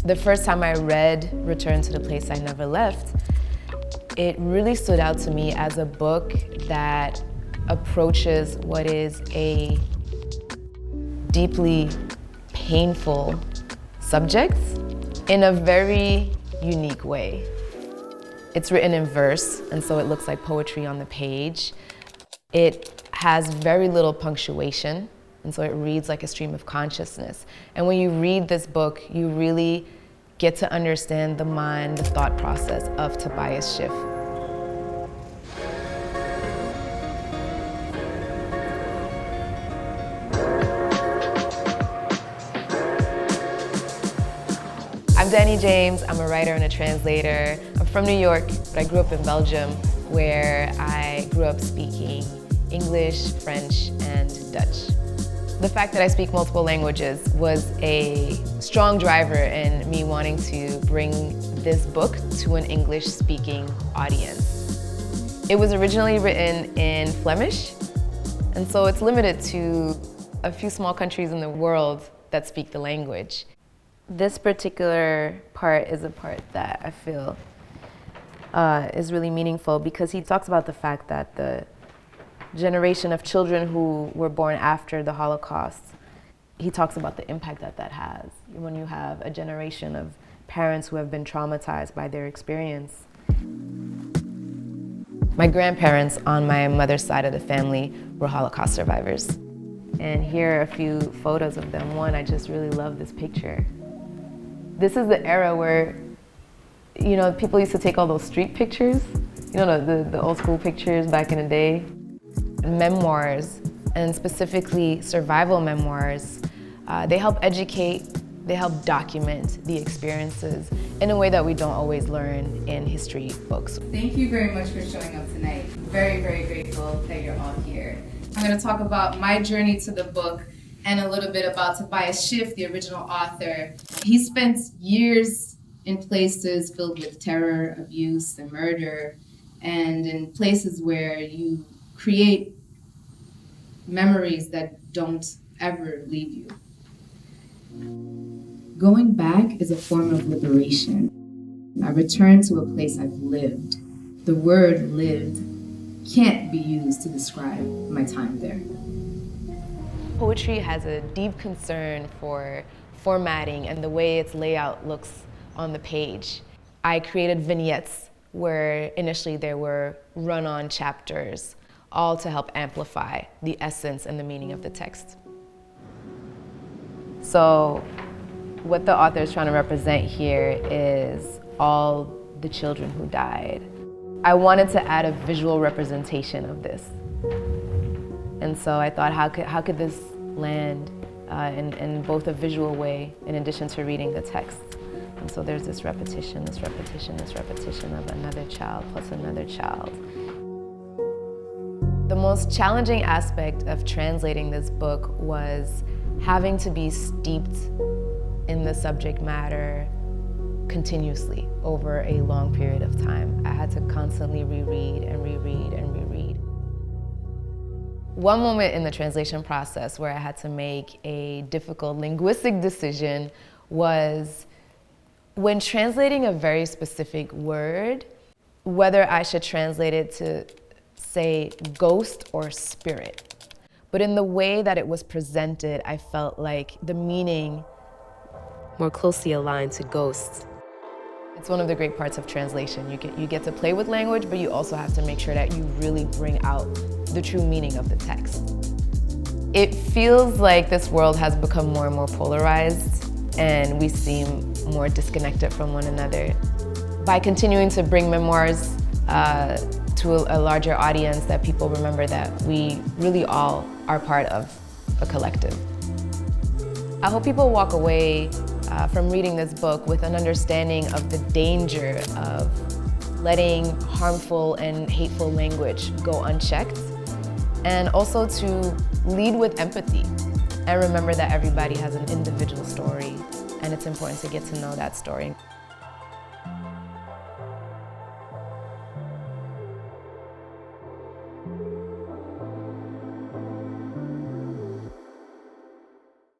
The first time I read Return to the Place I Never Left, it really stood out to me as a book that approaches what is a deeply painful subject in a very unique way. It's written in verse, and so it looks like poetry on the page. It has very little punctuation, and so it reads like a stream of consciousness. And when you read this book, you really get to understand the mind, the thought process of Tobias Schiff. I'm Dani James. I'm a writer and a translator. I'm from New York, but I grew up in Belgium, where I grew up speaking English, French, and Dutch. The fact that I speak multiple languages was a strong driver in me wanting to bring this book to an English-speaking audience. It was originally written in Flemish, and so it's limited to a few small countries in the world that speak the language. This particular part is a part that I feel is really meaningful because he talks about the fact that the generation of children who were born after the Holocaust, he talks about the impact that that has. When you have a generation of parents who have been traumatized by their experience. My grandparents on my mother's side of the family were Holocaust survivors. And here are a few photos of them. One, I just really love this picture. This is the era where, you know, people used to take all those street pictures, you know, the old school pictures back in the day. Memoirs, and specifically survival memoirs, they help educate, they help document the experiences in a way that we don't always learn in history books. Thank you very much for showing up tonight. Very, very grateful that you're all here. I'm going to talk about my journey to the book and a little bit about Tobias Schiff, the original author. He spent years in places filled with terror, abuse, and murder, and in places where you create memories that don't ever leave you. Going back is a form of liberation. I return to a place I've lived. The word lived can't be used to describe my time there. Poetry has a deep concern for formatting and the way its layout looks on the page. I created vignettes where initially there were run-on chapters, all to help amplify the essence and the meaning of the text. So what the author is trying to represent here is all the children who died. I wanted to add a visual representation of this. And so I thought, how could this land in both a visual way in addition to reading the text? And so there's this repetition of another child plus another child. The most challenging aspect of translating this book was having to be steeped in the subject matter continuously over a long period of time. I had to constantly reread and reread and reread. One moment in the translation process where I had to make a difficult linguistic decision was when translating a very specific word, whether I should translate it to say ghost or spirit. But in the way that it was presented, I felt like the meaning more closely aligned to ghosts. It's one of the great parts of translation. You get to play with language, but you also have to make sure that you really bring out the true meaning of the text. It feels like this world has become more and more polarized, and we seem more disconnected from one another. By continuing to bring memoirs to a larger audience, that people remember that we really all are part of a collective. I hope people walk away from reading this book with an understanding of the danger of letting harmful and hateful language go unchecked, and also to lead with empathy and remember that everybody has an individual story, and it's important to get to know that story.